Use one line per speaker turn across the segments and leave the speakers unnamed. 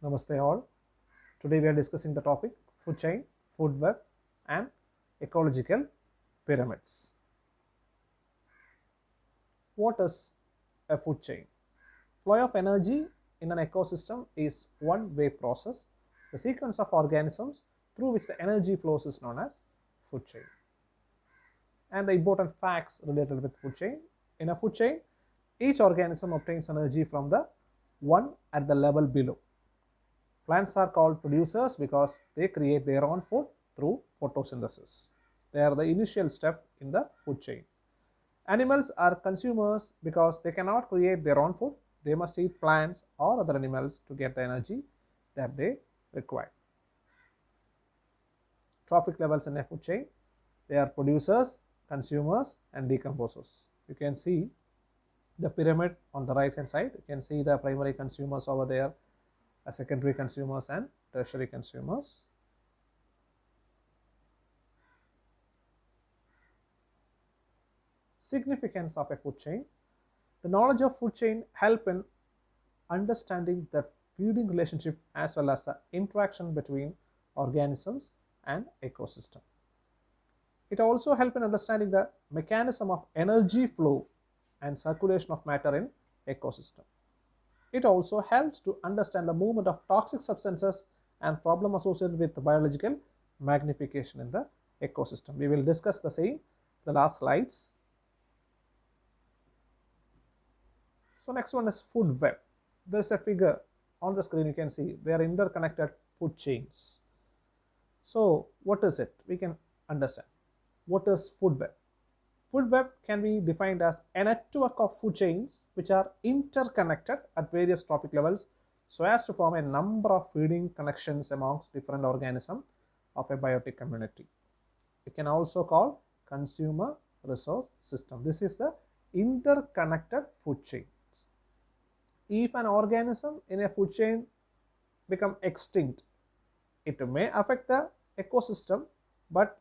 Namaste all. Today we are discussing the topic food chain, food web and ecological pyramids. What is a food chain? Flow of energy in an ecosystem is one-way process. The sequence of organisms through which the energy flows is known as food chain. And the important facts related with food chain. In a food chain, each organism obtains energy from the one at the level below. Plants are called producers because they create their own food through photosynthesis. They are the initial step in the food chain. Animals are consumers because they cannot create their own food. They must eat plants or other animals to get the energy that they require. Trophic levels in a food chain, they are producers, consumers and decomposers. You can see the pyramid on the right hand side. You can see the primary consumers over there, secondary consumers and tertiary consumers. Significance of a food chain. The knowledge of food chain help in understanding the feeding relationship as well as the interaction between organisms and ecosystem. It also helps in understanding the mechanism of energy flow and circulation of matter in ecosystem. It also helps to understand the movement of toxic substances and problem associated with biological magnification in the ecosystem. We will discuss the same in the last slides. So next one is food web. There is a figure on the screen. You can see they are interconnected food chains. So what is it? We can understand. What is food web? Food web can be defined as a network of food chains which are interconnected at various trophic levels so as to form a number of feeding connections amongst different organisms of a biotic community. We can also call consumer resource system. This is the interconnected food chains. If an organism in a food chain become extinct, it may affect the ecosystem, but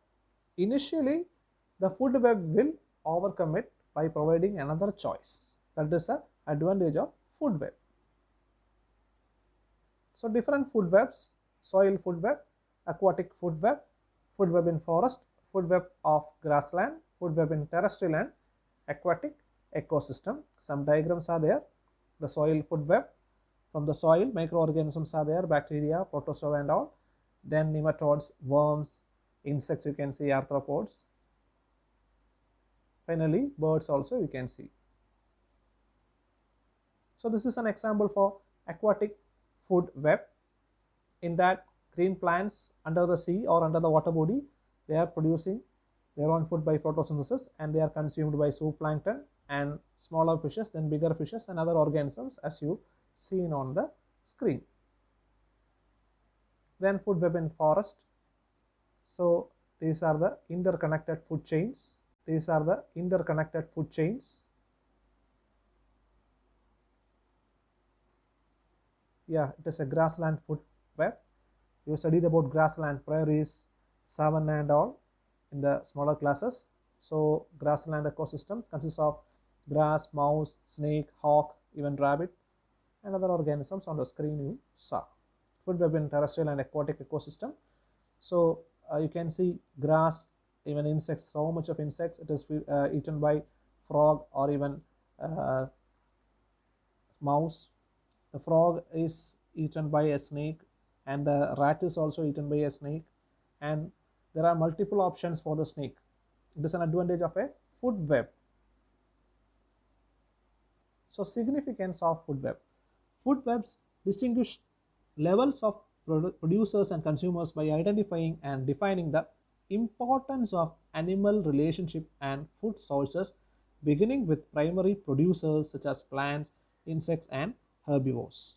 initially the food web will overcome it by providing another choice. That is the advantage of food web. So different food webs: soil food web, aquatic food web in forest, food web of grassland, food web in terrestrial and aquatic ecosystem. Some diagrams are there. The soil food web, from the soil microorganisms are there, bacteria, protozoa and all. Then nematodes, worms, insects, you can see arthropods. Finally birds also you can see. So this is an example for aquatic food web. In that, green plants under the sea or under the water body, they are producing their own food by photosynthesis and they are consumed by zooplankton and smaller fishes, then bigger fishes and other organisms as you seen on the screen. Then food web in forest. So these are the interconnected food chains. These are the interconnected food chains. Yeah, it is a grassland food web. You studied about grassland, prairies, savanna and all in the smaller classes. So grassland ecosystem consists of grass, mouse, snake, hawk, even rabbit and other organisms on the screen you saw. Food web in terrestrial and aquatic ecosystem. So you can see grass, even insects, so much of insects. It is eaten by frog or even mouse. The frog is eaten by a snake and the rat is also eaten by a snake, and there are multiple options for the snake. It is an advantage of a food web. So significance of food web. Food webs distinguish levels of producers and consumers by identifying and defining the importance of animal relationship and food sources, beginning with primary producers such as plants, insects and herbivores.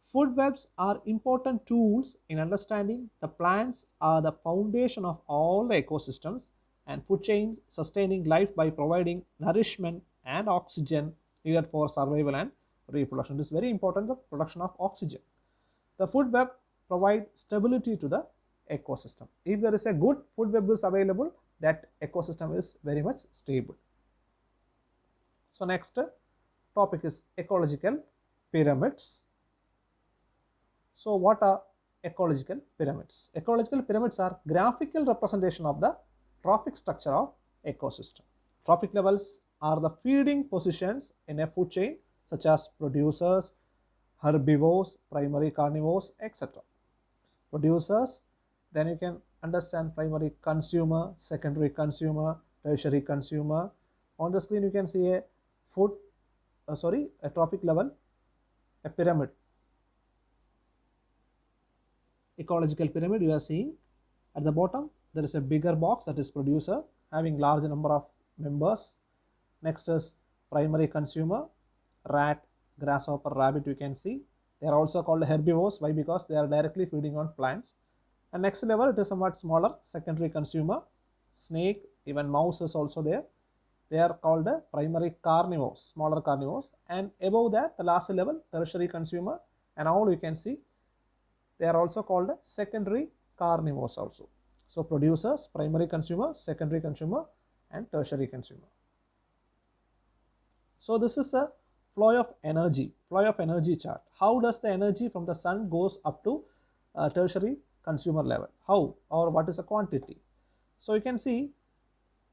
Food webs are important tools in understanding the plants are the foundation of all the ecosystems and food chains sustaining life by providing nourishment and oxygen needed for survival and reproduction. It is very important, the production of oxygen. The food web provides stability to the ecosystem. If there is a good food web is available, that ecosystem is very much stable. So next topic is ecological pyramids. So what are ecological pyramids? Ecological pyramids are graphical representation of the trophic structure of ecosystem. Trophic levels are the feeding positions in a food chain, such as producers, herbivores, primary carnivores, etc. Producers, then you can understand primary consumer, secondary consumer, tertiary consumer. On the screen you can see a a trophic level, a pyramid, ecological pyramid you are seeing. At the bottom there is a bigger box, that is producer, having large number of members. Next is primary consumer, rat, grasshopper, rabbit you can see. They are also called herbivores. Why? Because they are directly feeding on plants. And next level it is somewhat smaller, secondary consumer, snake, even mouse is also there. They are called primary carnivores, smaller carnivores. And above that, the last level, tertiary consumer, and all you can see, they are also called secondary carnivores also. So producers, primary consumer, secondary consumer, and tertiary consumer. So this is a flow of energy chart. How does the energy from the sun goes up to tertiary consumer level? How, or what is the quantity? So you can see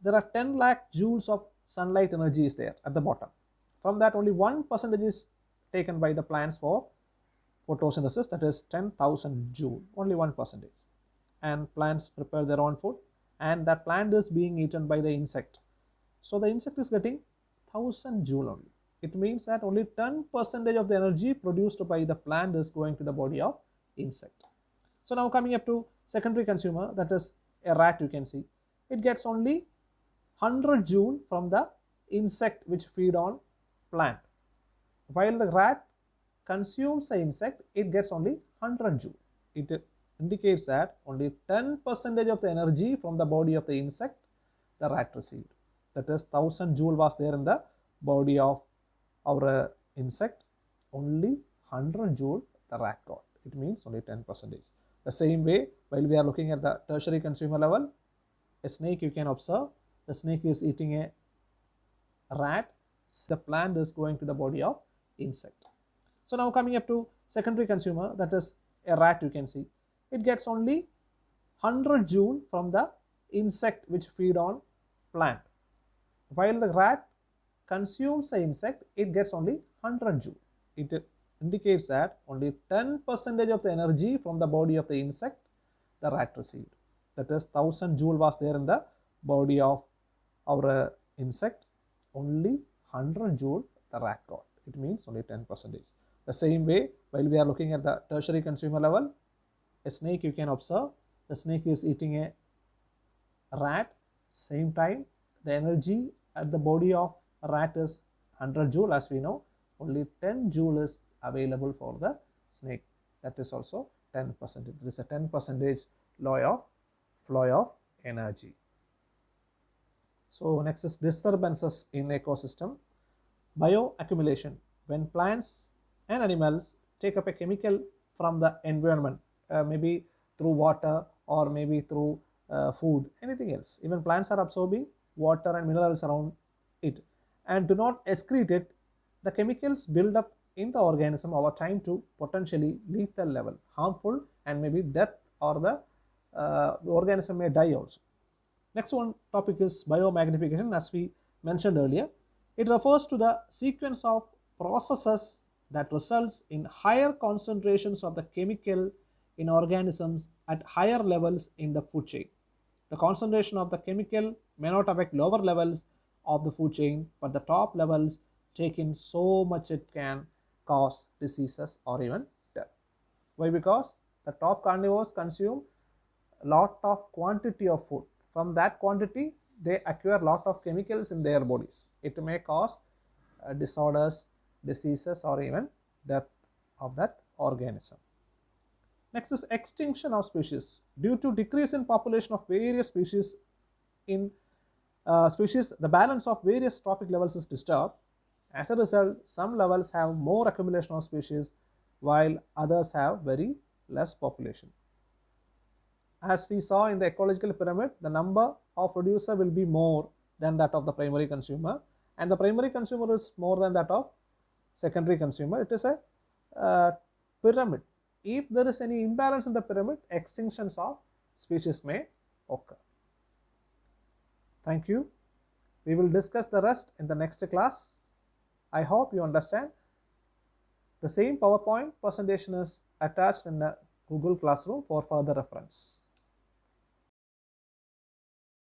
there are 10 lakh joules of sunlight energy is there at the bottom. From that, only 1% is taken by the plants for photosynthesis, that is 10,000 joule, only 1%. And plants prepare their own food, and that plant is being eaten by the insect. So the insect is getting 1000 joule only. It means that only 10% of the energy produced by the plant is going to the body of insect. So now coming up to secondary consumer, that is a rat you can see. It gets only 100 joule from the insect which feed on plant. While the rat consumes the insect, it gets only 100 joule. It indicates that only 10% of the energy from the body of the insect the rat received. That is 1000 joule was there in the body of our insect, only 100 joule the rat got. It means only 10%. The same way, while we are looking at the tertiary consumer level, a snake you can observe, the snake is eating a rat, the plant is going to the body of insect. So now coming up to secondary consumer, that is a rat you can see. It gets only 100 joule from the insect which feed on plant. While the rat consumes the insect, it gets only 100 joule. It indicates that only 10% of the energy from the body of the insect the rat received. That is 1000 joule was there in the body of our insect, only 100 joule the rat got. It means only 10%. The same way, while we are looking at the tertiary consumer level, a snake you can observe, the snake is eating a rat. Same time, the energy at the body of a rat is 100 joule, as we know. Only 10 joule is available for the snake. That is also 10%. There is a 10% flow of energy. So next is disturbances in ecosystem. Bioaccumulation. When plants and animals take up a chemical from the environment, maybe through water or maybe through food, anything else. Even plants are absorbing water and minerals around it and do not excrete it. The chemicals build up in the organism over time to potentially lethal level, harmful, and maybe death, or the organism may die also. Next one topic is biomagnification. As we mentioned earlier, it refers to the sequence of processes that results in higher concentrations of the chemical in organisms at higher levels in the food chain. The concentration of the chemical may not affect lower levels of the food chain, but the top levels take in so much it can cause diseases or even death. Why? Because the top carnivores consume a lot of quantity of food. From that quantity, they acquire a lot of chemicals in their bodies. It may cause disorders, diseases, or even death of that organism. Next is extinction of species. Due to decrease in population of various species in the balance of various trophic levels is disturbed. As a result, some levels have more accumulation of species while others have very less population. As we saw in the ecological pyramid, the number of producer will be more than that of the primary consumer, and the primary consumer is more than that of secondary consumer. It is a pyramid. if there is any imbalance in the pyramid, extinctions of species may occur. Thank you. We will discuss the rest in the next class. I hope you understand. The same PowerPoint presentation is attached in the Google Classroom for further reference.